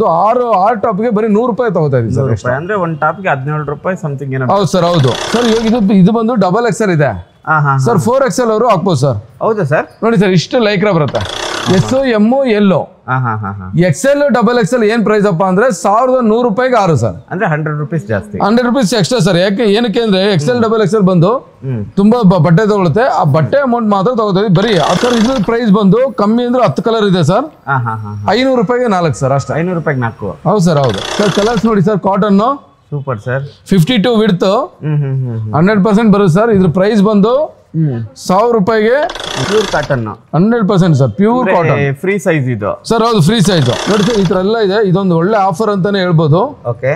ಆರು ಟಾಪ್ಗೆ ಬರೀ 100 ರೂಪಾಯಿ ತಗೋತಾ ಇದೀವಿ ಸರ್. ಅಂದ್ರೆ ಒಂದು ಟಾಪ್ಗೆ 17 ರೂಪಾಯಿ ಸಮಥಿಂಗ್ ಏನೋ. ಹೌದು ಸರ್, ಹೌದು ಸರ್. ಇವಾಗ ಇದು ಬಂದು ಡಬಲ್ ಎಕ್ಸೆಲ್ ಇದೆ ಸರ್. 4XL ಅವರು ಹಾಕ್ಬೋದು ಸರ್. ಹೌದಾ ಸರ್? ನೋಡಿ ಸರ್, ಇಷ್ಟು ಲೈಕ್ರಾ ಬರುತ್ತೆ. S M L XL double XL ಏನ್ ಪ್ರೈಸ್ ಅಪ್ಪ ಅಂದ್ರೆ 1100 ರೂಪಾಯಿಗೆ 6 ಸರ್. ಅಂದ್ರೆ 100 ರೂಪೀಸ್ ಜಾಸ್ತಿ, 100 ರೂಪೀಸ್ ಎಕ್ಸ್ಟ್ರಾ ಸರ್. ಏನಕ್ಕೆ ಅಂದ್ರೆ XL ಡಬಲ್ XL ಬಂದು ತುಂಬಾ ಬಟ್ಟೆ ತಗೊಳುತ್ತೆ. ಆ ಬಟ್ಟೆ ಅಮೌಂಟ್ ಮಾತ್ರ ತಗೋತೀವಿ ಬರೀ. ಸರ್ ಇದ್ರ ಪ್ರೈಸ್ ಬಂದು ಕಮ್ಮಿ ಅಂದ್ರೆ 10 ಕಲರ್ ಇದೆ ಸರ್. 500 ರೂಪಾಯಿಗೆ 4 ಸರ್ ಅಷ್ಟೇ. 500 ರೂಪಾಯಿಗೆ 4. ಹೌದು ಸರ್, ಹೌದು ಸರ್. ಕಲರ್ಸ್ ನೋಡಿ sir, cotton super sir. 52 width 100% ಬರುತ್ತೆ ಸರ್. ಇದ್ರ ಪ್ರೈಸ್ ಬಂದು 1000 ರೂಪಾಯಿಗೆ pure cotton 100% sir. Pure cotton, free size ಇದು ಸರ್. ಹೌದು, ಫ್ರೀ ಸೈಜ್ ನೋಡಿ ಸರ್. ಈ ತರ ಎಲ್ಲ ಇದೆ. ಇದೊಂದು ಒಳ್ಳೆ ಆಫರ್ ಅಂತಾನೆ ಹೇಳ್ಬೋದು. Okay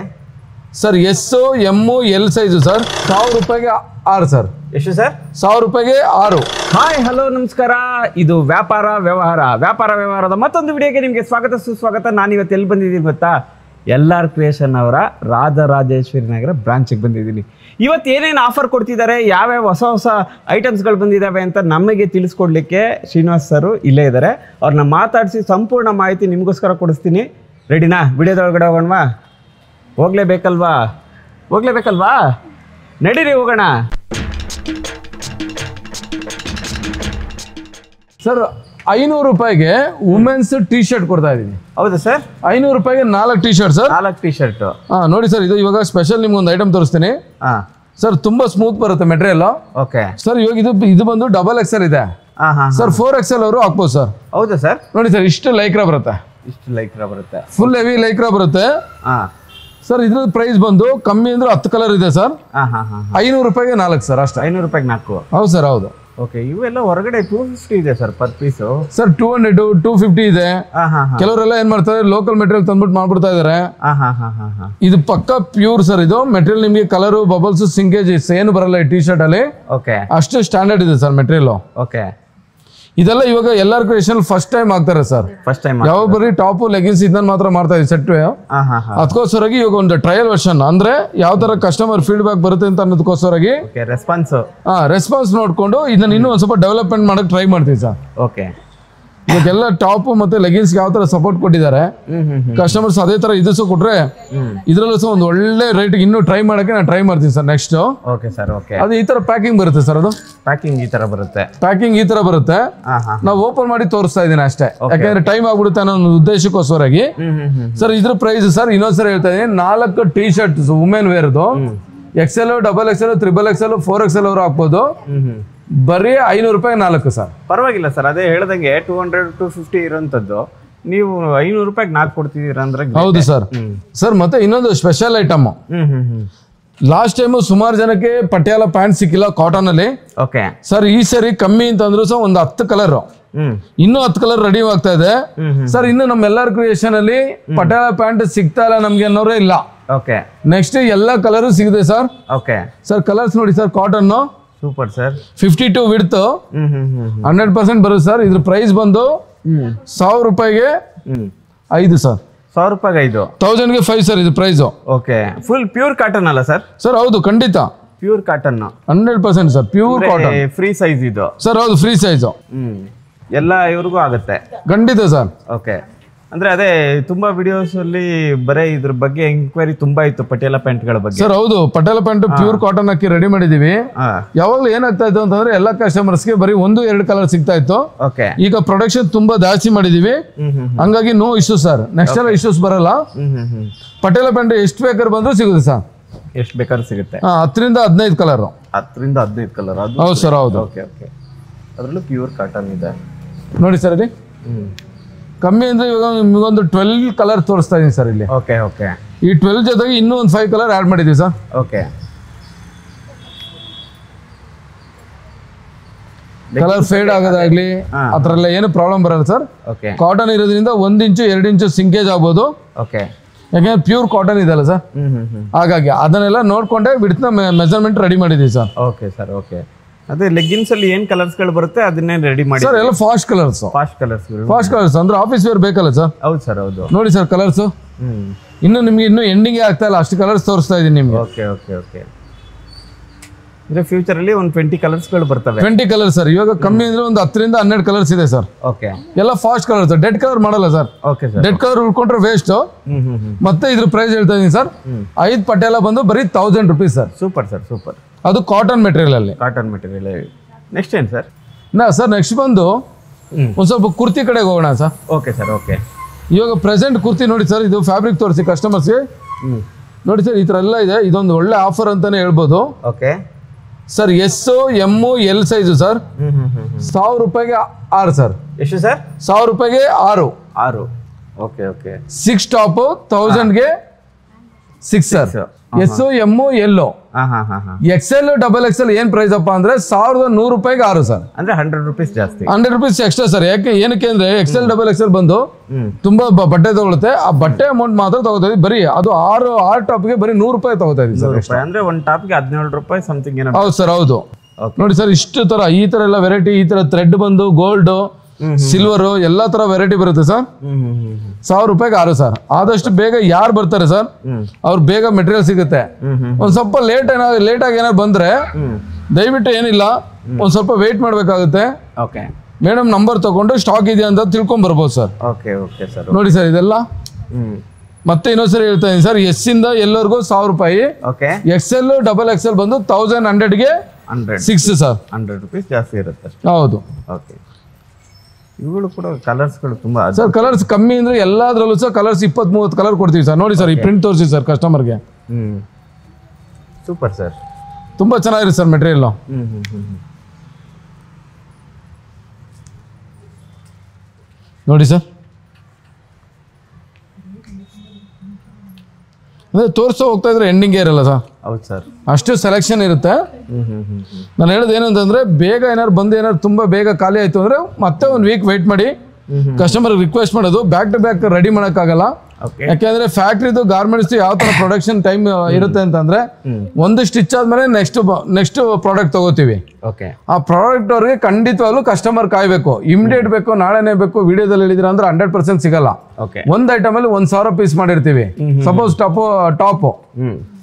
sir. S M L size sir. 1000 ರೂಪಾಯಿಗೆ 6 ಸರ್. ಎಷ್ಟು ಸರ್? 1000 ರೂಪಾಯಿಗೆ 6. ಹಾಯ್, ಹಲೋ, ನಮಸ್ಕಾರ. ಇದು ವ್ಯಾಪಾರ ವ್ಯವಹಾರದ ಮತ್ತೊಂದು ವಿಡಿಯೋಗೆ ನಿಮಗೆ ಸ್ವಾಗತ ಸುಸ್ವಾಗತ. ನಾನು ಇವತ್ತು ಎಲ್ಲಿ ಬಂದಿದ್ದೀನಿ ಗೊತ್ತಾ? LR ಕ್ರಿಯೇಷನ್ ಅವರ ರಾಜರಾಜೇಶ್ವರಿ ನಗರ ಬ್ರಾಂಚಿಗೆ ಬಂದಿದ್ದೀನಿ. ಇವತ್ತು ಏನೇನು ಆಫರ್ ಕೊಡ್ತಿದ್ದಾರೆ, ಯಾವ್ಯಾವ ಹೊಸ ಐಟಮ್ಸ್ಗಳು ಬಂದಿದ್ದಾವೆ ಅಂತ ನಮಗೆ ತಿಳಿಸ್ಕೊಡ್ಲಿಕ್ಕೆ ಶ್ರೀನಿವಾಸ್ ಸರ್ ಇಲ್ಲೇ ಇದ್ದಾರೆ. ಅವ್ರನ್ನ ಮಾತಾಡಿಸಿ ಸಂಪೂರ್ಣ ಮಾಹಿತಿ ನಿಮಗೋಸ್ಕರ ಕೊಡಿಸ್ತೀನಿ. ರೆಡಿನಾ? ವಿಡಿಯೋದೊಳಗಡೆ ಹೋಗೋಣವಾ? ಹೋಗ್ಲೇಬೇಕಲ್ವಾ? ನಡೀರಿ, ಹೋಗೋಣ ಸರ್. 500 ರೂಪಾಯಿಗೆ ವುಮೆನ್ಸ್ ಟಿ ಶರ್ಟ್ ಕೊಡ್ತಾ ಇದೀನಿ. ಹೌದಾ ಸರ್? 500 ರೂಪಾಯಿಗೆ 4 T shirt sir. 4 T shirt. ನೋಡಿ ಸರ್, ಇದು ಇವಾಗ ಸ್ಪೆಷಲ್ ನಿಮ್ಗೆ ಒಂದು ಐಟಮ್ ತೋರಿಸ್ತೀನಿ ಸರ್. ತುಂಬಾ ಸ್ಮೂತ್ ಬರುತ್ತೆ ಮೆಟೀರಿಯಲ್. Okay sir. ಇವಾಗ ಇದು ಬಂದು ಡಬಲ್ XL ಇದೆ ಸರ್. 4XL ಅವರು ಹಾಕ್ಬೋದು ಸರ್. ಹೌದಾ ಸರ್? ನೋಡಿ ಸರ್, ಇಷ್ಟು ಲೈಕ್ರಾ ಬರುತ್ತೆ. ಫುಲ್ ಹೆವಿ ಲೈಕ್ರಾ ಬರುತ್ತೆ ಸರ್. ಇದ್ರ ಪ್ರೈಸ್ ಬಂದು ಕಮ್ಮಿ ಅಂದ್ರೆ 10 ಕಲರ್ ಇದೆ ಸರ್. 500 ರೂಪಾಯಿಗೆ 4 ಸರ್ ಅಷ್ಟೇ. 500 ರೂಪಾಯಿಗೆ 4. ಹೌದು ಸರ್, ಹೌದು. ಓಕೆ, ಇವೆಲ್ಲ ಹೊರಗಡೆ 250 ಇದೆ ಸರ್ ಪರ್ ಪೀಸು. ಸರ್ 200 250 ಇದೆ. ಕೆಲವರೆಲ್ಲ ಏನ್ ಮಾಡ್ತಾರೆ, ಲೋಕಲ್ ಮೆಟೀರಿಯಲ್ ತಂದ್ಬಿಟ್ಟು ಮಾಡ್ಬಿಡ್ತಾ ಇದಾರೆ. ಇದು ಪಕ್ಕ ಪ್ಯೂರ್ ಸರ್. ಇದು ಮೆಟೀರಿಯಲ್ ನಿಮಗೆ ಕಲರ್ ಬಬಲ್ಸ್ ಸಿಂಕೇಜ್ ಏನು ಬರಲ್ಲ ಈ ಟಿ ಶರ್ಟ್ ಅಲ್ಲಿ. ಓಕೆ, ಅಷ್ಟು ಸ್ಟ್ಯಾಂಡರ್ಡ್ ಇದೆ ಸರ್ ಮೆಟೀರಿಯಲ್. ಓಕೆ, ಇದೆಲ್ಲ ಇವಾಗ LR ಕ್ರಿಯೇಷನ್ ಫಸ್ಟ್ ಟೈಮ್ ಆಗ್ತಾರೆ ಸರ್. ಫಸ್ಟ್ ಟೈಮ್ ಯಾವ ಬರೀ ಟಾಪ್ ಲೆಗಿನ್ಸ್ ಇದನ್ನ ಮಾತ್ರ ಮಾಡ್ತಾ ಇದ್ದೀವಿ ಸೆಟ್. ಅದಕ್ಕೋಸ್ಕರವಾಗಿ ಇವಾಗ ಒಂದು ಟ್ರಯಲ್ ವರ್ಷನ್ ಅಂದ್ರೆ ಯಾವ ತರ ಕಸ್ಟಮರ್ ಫೀಡ್ಬ್ಯಾಕ್ ಬರುತ್ತೆ ಅಂತ ಅನ್ನೋದಕ್ಕೋಸ್ಕರವಾಗಿ ರೆಸ್ಪಾನ್ಸ್ ನೋಡ್ಕೊಂಡು ಇದನ್ನ ಇನ್ನೂ ಒಂದ್ ಸ್ವಲ್ಪ ಡೆವಲಪ್ಮೆಂಟ್ ಮಾಡಕ್ ಟ್ರೈ ಮಾಡ್ತೀವಿ ಸರ್. ಓಕೆ, ಇವಾಗೆಲ್ಲ ಟಾಪ್ ಮತ್ತೆ ಲೆಗಿನ್ಸ್ ಯಾವ ತರ ಸಪೋರ್ಟ್ ಕೊಟ್ಟಿದ್ದಾರೆ ಕಸ್ಟಮರ್ಸ್, ಅದೇ ತರ ಇದು ಕೊಟ್ರೆ ಇದ್ರಲ್ಲೂ ಸಹ ಒಂದು ಒಳ್ಳೆ ರೇಟ್ ಇನ್ನೂ ಟ್ರೈ ಮಾಡಕ್ಕೆ ನಾನು ಟ್ರೈ ಮಾಡ್ತೀನಿ sir next. Okay sir. Okay, ಅದು ಈ ತರ ಪ್ಯಾಕಿಂಗ್ ಬರುತ್ತೆ ಸರ್. ಅದು ಪ್ಯಾಕಿಂಗ್ ಈ ತರ ಬರುತ್ತೆ. ನಾವು ಓಪನ್ ಮಾಡಿ ತೋರಿಸ್ತಾ ಇದ್ದೀನಿ ಅಷ್ಟೇ, ಯಾಕಂದ್ರೆ ಟೈಮ್ ಆಗ್ಬಿಡುತ್ತೆ ಅನ್ನೋ ಒಂದು ಉದ್ದೇಶಕ್ಕೋಸ್ಕರವಾಗಿ ಸರ್. ಇದ್ರ ಪ್ರೈಸ್ ಸರ್ ಇನ್ನೊಂದ್ಸರಿ ಹೇಳ್ತಾ ಇದೀನಿ. 4 ಟಿ ಶರ್ಟ್ ವುಮೆನ್ ವೇರ್ದು XL double XL triple XL 4XL ಅವರು ಹಾಕ್ಬೋದು. ಬರೀ 500 ರೂಪಾಯಿ 4 ಸರ್. ಪರವಾಗಿಲ್ಲ ಸರ್. ಅದೇ ಹೇಳ್ದಂಗೆ 200 250 ಇರೋಂಥದ್ದು ನೀವು 500 ರೂಪಾಯಿಗೆ 4 ಕೊಡ್ತಿದ್ದೀರಾ ಅಂದ್ರೆ. ಹೌದು ಸರ್. ಸರ್ ಮತ್ತೆ ಇನ್ನೊಂದು ಸ್ಪೆಷಲ್ ಐಟಮ್. ಲಾಸ್ಟ್ ಟೈಮ್ ಸುಮಾರು ಜನಕ್ಕೆ ಪಟಿಯಾಲ ಪ್ಯಾಂಟ್ ಸಿಕ್ಕಿಲ್ಲ ಕಾಟನ್ ಅಲ್ಲಿ. ಓಕೆ ಸರ್, ಈ ಸರಿ ಕಮ್ಮಿ ಅಂತಂದ್ರು ಸಹ ಒಂದು 10 ಕಲರ್, ಇನ್ನೂ 10 ಕಲರ್ ರೆಡಿ ಆಗ್ತಾ ಇದೆ ಸರ್. ಇನ್ನು ನಮ್ಮ LR ಕ್ರಿಯೇಷನ್ ಅಲ್ಲಿ ಪಟಿಯಾಲ ಪ್ಯಾಂಟ್ ಸಿಗ್ತಾ ಇಲ್ಲ ನಮ್ಗೆ ಅನ್ನೋರೇ ಇಲ್ಲ. ಓಕೆ, ನೆಕ್ಸ್ಟ್ ಎಲ್ಲ ಕಲರ್ ಸಿಗಿದೆ ಸರ್. ಓಕೆ ಸರ್, ಕಲರ್ಸ್ ನೋಡಿ sir. Cotton super sir. 52 width 100% ಬರುತ್ತೆ ಸರ್. ಇದ್ರ ಪ್ರೈಸ್ ಬಂದು 1000 ರೂಪಾಯಿಗೆ 5 ಸರ್. 1000 ರೂಪಾಯಿಗೆ 5, 1000ಗೆ 5 ಸರ್ ಇದು price. Okay, full pure cotton ಅಲ್ಲ ಸರ್? ಸರ್ ಹೌದು, ಖಂಡಿತ pure cotton 100% sir. Pure cotton, free size ಇದು ಸರ್. ಹೌದು, ಫ್ರೀ ಸೈಜ್. ಎಲ್ಲ ಇವ್ರಿಗೂ ಆಗುತ್ತೆ. ಖಂಡಿತ ಸರ್. ಓಕೆ, ಅಂದ್ರೆ ಅದೇ ತುಂಬಾ ವಿಡಿಯೋಸ್ ಅಲ್ಲಿ ಬರೇ ಇದ್ರ ಬಗ್ಗೆ ಎಂಕ್ವೈರಿ ತುಂಬಾ ಇತ್ತು ಪಟಿಯಾಲ ಪ್ಯಾಂಟ್ ಗಳ ಬಗ್ಗೆ. ಸರ್ ಹೌದು, ಪಟಿಯಾಲ ಪ್ಯಾಂಟ್ ಪ್ಯೂರ್ ಕಾಟನ್ ಹಾಕಿ ರೆಡಿ ಮಾಡಿದೀವಿ. ಯಾವಾಗ್ಲೂ ಏನಾಗ್ತಾ ಇತ್ತು ಅಂತಂದ್ರೆ ಎಲ್ಲ ಕಸ್ಟಮರ್ಸ್ ಗೆ ಬರೀ 1-2 ಕಲರ್ ಸಿಗ್ತಾ ಇತ್ತು. ಈಗ ಪ್ರೊಡಕ್ಷನ್ ತುಂಬಾ ಜಾಸ್ತಿ ಮಾಡಿದೀವಿ, ಹಂಗಾಗಿ ನೋ ಇಶ್ಯೂಸ್ ಸರ್. ನೆಕ್ಸ್ಟ್ ಎಲ್ಲ ಇಶ್ಯೂಸ್ ಬರಲ್ಲ. ಪಟಿಯಾಲ ಪ್ಯಾಂಟ್ ಎಷ್ಟು ಬೇಕಾದ್ರೂ ಬಂದ್ರೂ ಸಿಗುತ್ತೆ ಸರ್. ಎಷ್ಟು ಬೇಕಾದ್ರೂ ಸಿಗುತ್ತೆ. 10 ರಿಂದ 15 ಕಲರ್. 10 ರಿಂದ 15 ಕಲರ್. ಹೌದು ಸರ್, ಹೌದು. ಓಕೆ ಓಕೆ, ಅದರಲ್ಲೂ ಪ್ಯೂರ್ ಕಾಟನ್ ಇದೆ ನೋಡಿ ಸರ್. ಅಲ್ಲಿ ಕಮ್ಮಿ ಅಂದ್ರೆ ಇವಾಗ ನಿಮಗೊಂದು 12 ಕಲರ್ ತೋರಿಸ್ತಾ ಇದೀನಿ ಸರ್ ಇಲ್ಲಿ. ಓಕೆ ಓಕೆ, ಈ 12 ಜೊತೆಗೆ ಇನ್ನೂ ಒಂದು 5 ಕಲರ್ ಆಡ್ ಮಾಡಿದೀವಿ ಸರ್. ಓಕೆ, ಕಲರ್ ಫೇಡ್ ಆಗೋದಾಗ್ಲಿ ಆ ಥರ ಎಲ್ಲ ಏನು ಪ್ರಾಬ್ಲಮ್ ಬರಲ್ಲ ಸರ್. ಓಕೆ, ಕಾಟನ್ ಇರೋದ್ರಿಂದ 1 ಇಂಚು 2 ಇಂಚು ಸಿಂಕೇಜ್ ಆಗ್ಬೋದು. ಓಕೆ, ಯಾಕಂದ್ರೆ ಪ್ಯೂರ್ ಕಾಟನ್ ಇದೆಲ್ಲ ಸರ್. ಹಾಗಾಗಿ ಅದನ್ನೆಲ್ಲ ನೋಡ್ಕೊಂಡೆ ವಿಡ್ತ್ ಮೆಜರ್ಮೆಂಟ್ ರೆಡಿ ಮಾಡಿದೀವಿ ಸರ್. Okay sir. ಓಕೆ, ಅದೇ ಲೆಗ್ಗಿನ್ಸ್ ಅಲ್ಲಿ ಏನ್ ಕಲರ್ಸ್ ಗಳು ಬರುತ್ತೆ ಅದನ್ನೇ ರೆಡಿ ಮಾಡಿ ಸರ್. ಎಲ್ಲ ಫಾಸ್ಟ್ ಕಲರ್ಸ್ ಅಂದ್ರೆ ಆಫೀಸ್ ವೇರ್ ಬೇಕಲ್ಲ ಸರ್. ಹೌದು ಸರ್, ಹೌದು. ನೋಡಿ ಸರ್ ಕಲರ್ಸ್. ಇನ್ನು ನಿಮ್ಗೆ ಇನ್ನೂ ಎಂಡಿಂಗ್ ಆಗ್ತಾ ಇಲ್ಲ, ಅಷ್ಟು ಕಲರ್ಸ್ ತೋರಿಸ್ತಾ ಇದೀನಿ ನಿಮ್ಗೆ. ಓಕೆ ಓಕೆ ಓಕೆ, ಅಂದ್ರೆ ಫ್ಯೂಚರ್ ಅಲ್ಲಿ ಒಂದು 20 ಕಲರ್ಸ್ಗಳು ಬರ್ತವೆ. 20 ಕಲರ್ ಸರ್. ಇವಾಗ ಕಮ್ಮಿ ಅಂದ್ರೆ ಒಂದು 10 ರಿಂದ 12 ಕಲರ್ಸ್ ಇದೆ ಸರ್. ಓಕೆ, ಎಲ್ಲ ಫಾಸ್ಟ್ ಕಲರ್ಸ್, ಡೆಡ್ ಕಲರ್ ಮಾಡಲ್ಲ sir. Okay sir. Dead colour ಉಳ್ಕೊಂಡ್ರೆ ವೇಸ್ಟ್. ಮತ್ತೆ ಇದ್ರ ಪ್ರೈಸ್ ಹೇಳ್ತಾ ಇದೀನಿ ಸರ್, 5 ಪಟೇಲ ಬಂದು ಬರೀ 1000 rupees sir. Super sir, super. ಅದು ಕಾಟನ್ ಮೆಟೀರಿಯಲ್ ಅಲ್ಲಿ. Cotton material. ನೆಕ್ಸ್ಟ್ ಏನು ಸರ್? ಸರ್ ನೆಕ್ಸ್ಟ್ ಬಂದು ಒಂದು ಸ್ವಲ್ಪ ಕುರ್ತಿ ಕಡೆಗೆ ಹೋಗೋಣ ಸರ್. Okay sir, okay. ಇವಾಗ ಪ್ರೆಸೆಂಟ್ ಕುರ್ತಿ ನೋಡಿ ಸರ್, ಇದು ಫ್ಯಾಬ್ರಿಕ್ ತೋರಿಸಿ ಕಸ್ಟಮರ್ಸ್ಗೆ. ನೋಡಿ ಸರ್, ಈ ಥರ ಎಲ್ಲ ಇದೆ. ಇದೊಂದು ಒಳ್ಳೆ ಆಫರ್ ಅಂತಾನೆ ಹೇಳ್ಬೋದು. Okay sir. S, M, L size sir. 1000 ರೂಪಾಯಿಗೆ 6 ಸರ್. ಎಷ್ಟು ಸರ್? 1000 ರೂಪಾಯಿಗೆ 6. Okay, okay. 6 ಟಾಪ್ 1000ಗೆ 6 sir. S, M, L. XL, double XL ಏನ್ ಪ್ರೈಸ್ ಅಪ್ಪ ಅಂದ್ರೆ 1100 ರೂಪಾಯಿಗೆ 6 ಸರ್. ಅಂದ್ರೆ 100 ರೂಪೀಸ್ ಜಾಸ್ತಿ. 100 ರೂಪೀಸ್ ಎಕ್ಸ್ಟ್ರಾ ಸರ್. ಏನಕ್ಕೆ ಅಂದ್ರೆ ಎಕ್ಸೆಲ್, ಡಬಲ್ ಎಕ್ಸೆಲ್ ಬಂದು ತುಂಬಾ ಬಟ್ಟೆ ತಗೊಳುತ್ತೆ. ಆ ಬಟ್ಟೆ ಅಮೌಂಟ್ ಮಾತ್ರ ತಗೋತಾ ಇದೀವಿ. ಬರೀ ಅದು 6 ಟಾಪ್ಗೆ ಬರೀ 100 ರೂಪಾಯಿ ತಗೋತಾ ಇದೀವಿ ಸರ್. ಅಂದ್ರೆ ಒಂದು ಟಾಪ್ಗೆ 17 ರೂಪಾಯಿ ಸಮಥಿಂಗ್ ಏನೋ. ಹೌದು ಸರ್, ಹೌದು. ನೋಡಿ ಸರ್, ಇಷ್ಟು ತರ ಈ ತರ ಎಲ್ಲ ವೆರೈಟಿ, ಈ ತರ ಥ್ರೆಡ್ ಬಂದು ಗೋಲ್ಡ್, ಸಿಲ್ವರ್ ಎಲ್ಲಾ ತರ ವೆರೈಟಿ ಬರುತ್ತೆ ಸರ್. 1000 ರೂಪಾಯಿಗೆ 6 ಸರ್. ಆದಷ್ಟು ಬೇಗ ಯಾರು ಬರ್ತಾರೆ ಸರ್, ಅವ್ರು ಬೇಗ ಮೆಟೀರಿಯಲ್ ಸಿಗುತ್ತೆ. ಒಂದ್ ಸ್ವಲ್ಪ ಲೇಟ್ ಆಗಿ ಏನಾದ್ರು ಬಂದ್ರೆ ದಯವಿಟ್ಟು ಏನಿಲ್ಲ, ಒಂದ್ ಸ್ವಲ್ಪ ವೇಟ್ ಮಾಡ್ಬೇಕಾಗುತ್ತೆ. ಓಕೆ ಮೇಡಮ್ ನಂಬರ್ ತಗೊಂಡು ಸ್ಟಾಕ್ ಇದೆಯಾ ಅಂತ ತಿಳ್ಕೊಂಡ್ ಬರ್ಬೋದು ಸರ್. Okay, okay sir. ನೋಡಿ ಸರ್, ಇದೆಲ್ಲ ಮತ್ತೆ ಇನ್ನೊಂದ್ಸರಿ ಹೇಳ್ತಾ ಇದೀನಿ ಸರ್. ಎಸ್ ಇಂದ ಎಲ್ಲರಿಗೂ 1000 ರೂಪಾಯಿ. ಓಕೆ. ಎಕ್ಸೆಲ್, ಡಬಲ್ ಎಕ್ಸೆಲ್ ಬಂದು 1100ಗೆ 6 ಸರ್. 100 ರೂಪೀಸ್ ಜಾಸ್ತಿ ಇರುತ್ತೆ. ಹೌದು. ಓಕೆ. ಇವುಗಳು ಕೂಡ ಕಲರ್ಸ್ಗಳು ತುಂಬಾ ಸರ್. ಕಲರ್ಸ್ ಕಮ್ಮಿ ಅಂದ್ರೆ ಎಲ್ಲಾದ್ರಲ್ಲೂ ಸರ್ ಕಲರ್ಸ್ 20-30 ಕಲರ್ ಕೊಡ್ತೀವಿ ಸರ್. ನೋಡಿ ಸರ್, ಈ ಪ್ರಿಂಟ್ ತೋರಿಸಿ ಸರ್ ಕಸ್ಟಮರ್ಗೆ. Super sir. ತುಂಬಾ ಚೆನ್ನಾಗಿರುತ್ತೆ ಸರ್ ಮೆಟೀರಿಯಲ್. ನೋಡಿ ಸರ್, ಅಂದ್ರೆ ತೋರಿಸ್ತಾ ಹೋಗ್ತಾ ಇದ್ರೆ ಎಂಡಿಂಗೇ ಇರಲ್ಲ ಸರ್. ಹೌದು ಸರ್, ಅಷ್ಟು ಸೆಲೆಕ್ಷನ್ ಇರುತ್ತೆ. ನಾನು ಹೇಳೋದು ಏನಂತಂದ್ರೆ, ಬೇಗ ಏನಾದ್ರು ಬಂದು ಏನಾದ್ರು ತುಂಬಾ ಬೇಗ ಖಾಲಿ ಆಯ್ತು ಅಂದ್ರೆ ಮತ್ತೆ ಒಂದು ವೀಕ್ ವೆಯ್ಟ್ ಮಾಡಿ. ಕಸ್ಟಮರ್ ರಿಕ್ವೆಸ್ಟ್ ಮಾಡೋದು ಬ್ಯಾಕ್ ಟು ಬ್ಯಾಕ್ ರೆಡಿ ಮಾಡೋಕ್ಕಾಗಲ್ಲ. ಯಾಕೆಂದ್ರೆ ಫ್ಯಾಕ್ಟ್ರಿದು ಗಾರ್ಮೆಂಟ್ಸ್ ಯಾವ ತರ ಪ್ರೊಡಕ್ಷನ್ ಟೈಮ್ ಇರುತ್ತೆ ಅಂತಂದ್ರೆ, ಒಂದು ಸ್ಟಿಚ್ ಆದ್ಮೇಲೆ ನೆಕ್ಸ್ಟ್ ಪ್ರಾಡಕ್ಟ್ ತಗೋತೀವಿ. ಆ ಪ್ರಾಡಕ್ಟ್ ಅವ್ರಿಗೆ ಖಂಡಿತವಾಗ್ಲೂ ಕಸ್ಟಮರ್ ಕಾಯ್ಬೇಕು. ಇಮಿಡಿಯೇಟ್ ಬೇಕು, ನಾಳೆನೇ ಬೇಕು, ವಿಡಿಯೋದಲ್ಲಿ ಹೇಳಿದ್ರೆ ಅಂದ್ರೆ 100% ಸಿಗಲ್ಲ. ಒಂದ್ ಐಟಮ್ ಅಲ್ಲಿ 1000 ಪೀಸ್ ಮಾಡಿರ್ತೀವಿ. ಸಪೋಸ್ ಟಾಪ್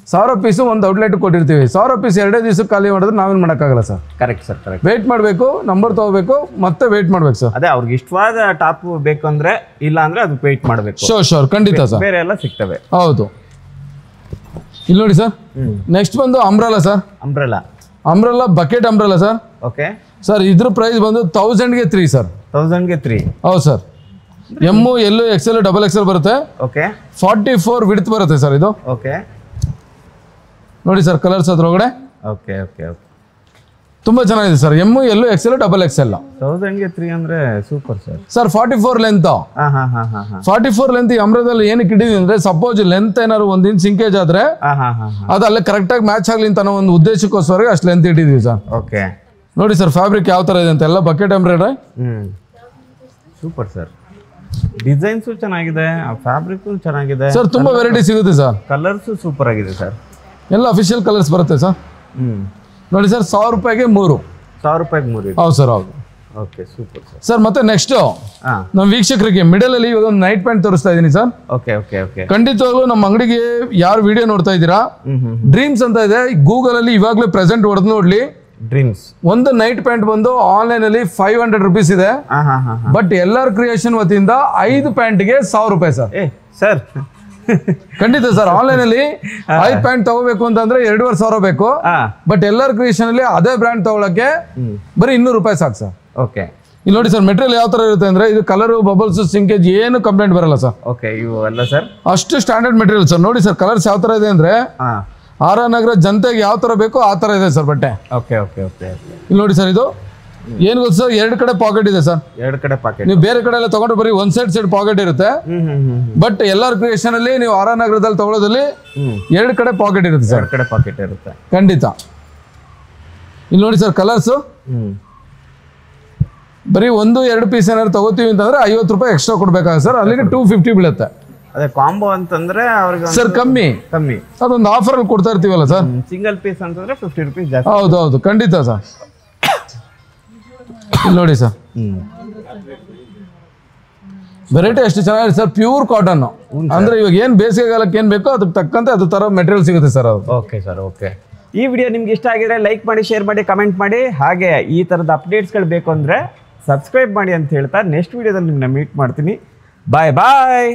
1000 ಪೀಸ್ ಒಂದು ಔಟ್ಲೆಟ್ ಕೊಟ್ಟಿರ್ತೀವಿ. 1000 ಪೀಸ್ 2 ದಿವಸಕ್ಕೆ ಖಾಲಿ ಮಾಡಿದ್ರೆ ನಾವೇನ್ ಮಾಡೋಕ್ಕಾಗಲ್ಲ ಸರ್. Correct sir, correct. ವೇಟ್ ಮಾಡಬೇಕು, ನಂಬರ್ ತಗೋಬೇಕು, ಮತ್ತೆ ವೇಟ್ ಮಾಡ್ಬೇಕು ಸರ್. ಅದೇ ಅವ್ರಿಗೆ ಇಷ್ಟವಾದ ಟಾಪ್ ಬೇಕು ಅಂದ್ರೆ, ಇಲ್ಲ ಅಂದ್ರೆ ಅದು ವೇಟ್ ಮಾಡಬೇಕು. ಶೋರ್ ಖಂಡಿತ ಸರ್. ಬೇರೆ ಎಲ್ಲ ಸಿಗ್ತವೆ. ಹೌದು. ಇಲ್ಲಿ ನೋಡಿ ಸರ್, ನೆಕ್ಸ್ಟ್ ಬಂದು umbrella sir. Umbrella bucket umbrella sir. Okay sir, ಇದ್ರ ಪ್ರೈಸ್ ಬಂದು 1000ಗೆ 3 ಸರ್. 1000ಗೆ 3. ಹೌದು sir. M, L, XL, double XL ಬರುತ್ತೆ. ಓಕೆ. 44 ವಿಡ್ತ್ ಬರುತ್ತೆ ಸರ್ ಇದು. ಓಕೆ. ನೋಡಿ ಸರ್ ಕಲರ್ಸ್ ಅದ್ರೊಳಗಡೆ. Okay, okay, okay. ತುಂಬಾ ಚೆನ್ನಾಗಿದೆ sir. M, L, XL, double XL. 1000ಗೆ 3 ಅಂದ್ರೆ super sir. Sir 44 length. 44 length ಈ ಅಂಬ್ರೆಲಾದಲ್ಲಿ ಏನಕ್ಕೆ ಇಟ್ಟಿದೀನಿ ಅಂದ್ರೆ, ಸಪೋಸ್ ಲೆಂತ್ ಏನಾದ್ರು 1 ಇಂಚ್ ಸಿಂಕೇಜ್ ಆದ್ರೆ ಅದು ಅಲ್ಲೇ ಕರೆಕ್ಟ್ ಆಗಿ ಮ್ಯಾಚ್ ಆಗ್ಲಿ ಅಂತ ಒಂದು ಉದ್ದೇಶಕ್ಕೋಸ್ಕರ ಅಷ್ಟು ಲೆಂತ್ ಇಟ್ಟಿದೀವಿ ಸರ್. ಓಕೆ. ನೋಡಿ ಸರ್ ಫ್ಯಾಬ್ರಿಕ್ ಯಾವ ತರ ಇದೆ ಅಂತ, ಎಲ್ಲ bucket embroidery. Super sir. Designs ಚೆನ್ನಾಗಿದೆ, ಫ್ಯಾಬ್ರಿಕ್ ಚೆನ್ನಾಗಿದೆ ಸರ್. ತುಂಬಾ ವೆರೈಟಿ ಸಿಗುತ್ತೆ ಸರ್. ಕಲರ್ಸ್ ಸೂಪರ್ ಆಗಿದೆ ಸರ್. ಎಲ್ಲ ಅಫಿಷಿಯಲ್ ಕಲರ್ಸ್ ಬರುತ್ತೆ ಸರ್. ನೋಡಿ ಸರ್, 1000 ರೂಪಾಯಿಗೆ 3. 1000 ರೂಪಾಯಿಗೆ 3. ಹೌದು ಸರ್, ಹೌದು. Okay, super sir. ಸರ್ ಮತ್ತೆ ನೆಕ್ಸ್ಟ್ ನಮ್ಮ ವೀಕ್ಷಕರಿಗೆ ಮಿಡಲ್ ಅಲ್ಲಿ ಇವಾಗ ಒಂದು ನೈಟ್ ಪ್ಯಾಂಟ್ ತೋರಿಸ್ತಾ ಇದೀನಿ ಸರ್. Okay, okay, okay. ಖಂಡಿತವಾಗ್ಲೂ ನಮ್ಮ ಅಂಗಡಿಗೆ ಯಾರು ವಿಡಿಯೋ ನೋಡ್ತಾ ಇದ್ದೀರಾ, ಡ್ರೀಮ್ಸ್ ಅಂತ ಇದೆ ಗೂಗಲ್ ಅಲ್ಲಿ, ಇವಾಗಲೇ ಪ್ರೆಸೆಂಟ್ ಹೊಡೆದು ನೋಡ್ಲಿ. ಡ್ರೀಮ್ಸ್ ಒಂದು ನೈಟ್ ಪ್ಯಾಂಟ್ ಬಂದು ಆನ್ಲೈನ್ ಅಲ್ಲಿ 500 ರೂಪೀಸ್ ಇದೆ. ಬಟ್ ಎಲ್ಲರ್ ಕ್ರಿಯೇಷನ್ ವತಿಯಿಂದ 5 ಪ್ಯಾಂಟ್ಗೆ 1000 ರೂಪಾಯಿ ಸರ್. ಸರ್ ಖಂಡಿತ ಸರ್. ಆನ್ಲೈನ್ ಅಲ್ಲಿ 5 ಪ್ಯಾಂಟ್ ತಗೋಬೇಕು ಅಂತಂದ್ರೆ 2500 ಬೇಕು. ಬಟ್ ಎಲ್ಲರ್ ಕ್ರಿಯೇಷನ್ ಅಲ್ಲಿ ಅದೇ ಬ್ರ್ಯಾಂಡ್ ತಗೊಳಕ್ಕೆ ಬರೀ 200 ರೂಪಾಯಿ ಸಾಕು ಸರ್. ಓಕೆ. ಇಲ್ಲಿ ನೋಡಿ ಸರ್, ಮೆಟೀರಿಯಲ್ ಯಾವ ತರ ಇರುತ್ತೆ ಅಂದ್ರೆ, ಇದು ಕಲರ್, ಬಬಲ್ಸ್, ಸಿಂಕೇಜ್ ಏನು ಕಂಪ್ಲೇಂಟ್ ಬರಲ್ಲ ಸರ್. ಓಕೆ, ಇವು ಅಲ್ಲ ಸರ್, ಅಷ್ಟು ಸ್ಟ್ಯಾಂಡರ್ಡ್ ಮೆಟೀರಿಯಲ್ ಸರ್. ನೋಡಿ ಸರ್ ಕಲರ್ಸ್ ಯಾವ ತರ ಇದೆ ಅಂದ್ರೆ, ಆರ್ ಆರ್ ನಗರ ಜನತೆಗೆ ಯಾವ ತರ ಬೇಕೋ ಆ ತರ ಇದೆ ಸರ್ ಬಟ್ಟೆ. Okay, okay, okay. ಇಲ್ಲಿ ನೋಡಿ ಸರ್, ಇದು ಏನು ಗೊತ್ತು ಸರ್, 2 ಕಡೆ ಪಾಕೆಟ್ ಇದೆ ಸರ್. 2 ಕಡೆ ಪಾಕೆಟ್. ನೀವು ಬೇರೆ ಕಡೆ ಎಲ್ಲ ತಗೊಂಡ್ರೆ ಬರೀ ಒನ್ ಸೈಡ್ ಪಾಕೆಟ್ ಇರುತ್ತೆ. ಬಟ್ ಎಲ್ಲಾರ್ ಕ್ರಿಯೇಷನ್ ಅಲ್ಲಿ ನೀವು ಆರ್ ಆರ್ ನಗರದಲ್ಲಿ ತಗೊಳ್ಳೋದಲ್ಲಿ 2 ಕಡೆ ಪಾಕೆಟ್ ಇರುತ್ತೆ ಸರ್. 2 ಕಡೆ ಪಾಕೆಟ್ ಇರುತ್ತೆ ಖಂಡಿತ. ಇಲ್ಲಿ ನೋಡಿ ಸರ್ ಕಲರ್ಸ್. ಬರೀ 1-2 ಪೀಸ್ ಏನಾದ್ರು ತಗೋತೀವಿ ಅಂತಂದ್ರೆ 50 ರೂಪಾಯಿ ಎಕ್ಸ್ಟ್ರಾ ಕೊಡ್ಬೇಕಾಗುತ್ತೆ ಸರ್. ಅಲ್ಲಿಗೆ 250 ಬೀಳುತ್ತೆ. ಅದೇ ಕಾಂಬೋ ಅಂತಂದ್ರೆ ಅವ್ರಿಗೆ ಸರ್ ಕಮ್ಮಿ ಅದೊಂದು ಆಫರ್ ಅಲ್ಲಿ ಕೊಡ್ತಾ ಇರ್ತೀವಲ್ಲ ಸರ್. ಸಿಂಗಲ್ ಪೀಸ್ ಅಂತಂದ್ರೆ 50 ರೂಪೀಸ್ ಜಾಸ್ತಿ. ಹೌದು, ಹೌದು, ಖಂಡಿತ ಸರ್. ಇಲ್ಲಿ ನೋಡಿ ಸರ್, ವೆರೈಟಿ ಎಷ್ಟು ಚೆನ್ನಾಗಿದೆ ಸರ್. ಪ್ಯೂರ್ ಕಾಟನ್ ಅಂದ್ರೆ ಇವಾಗ ಏನ್ ಬೇಸಿಗೆಗಾಲಕ್ಕೆ ಏನ್ ಬೇಕೋ ಅದಕ್ಕೆ ತಕ್ಕಂತೆ ಅದು ತರ ಮೆಟೀರಿಯಲ್ ಸಿಗುತ್ತೆ ಸರ್. ಅದು ಓಕೆ ಸರ್. ಓಕೆ. ಈ ವಿಡಿಯೋ ನಿಮ್ಗೆ ಇಷ್ಟ ಆಗಿದ್ರೆ ಲೈಕ್ ಮಾಡಿ, ಶೇರ್ ಮಾಡಿ, ಕಮೆಂಟ್ ಮಾಡಿ. ಹಾಗೆ ಈ ಥರದ ಅಪ್ಡೇಟ್ಸ್ಗಳು ಬೇಕು ಅಂದರೆ ಸಬ್ಸ್ಕ್ರೈಬ್ ಮಾಡಿ ಅಂತ ಹೇಳ್ತಾ ನೆಕ್ಸ್ಟ್ ವಿಡಿಯೋದಲ್ಲಿ ನಿಮ್ಮನ್ನ ಮೀಟ್ ಮಾಡ್ತೀನಿ. ಬಾಯ್ ಬಾಯ್.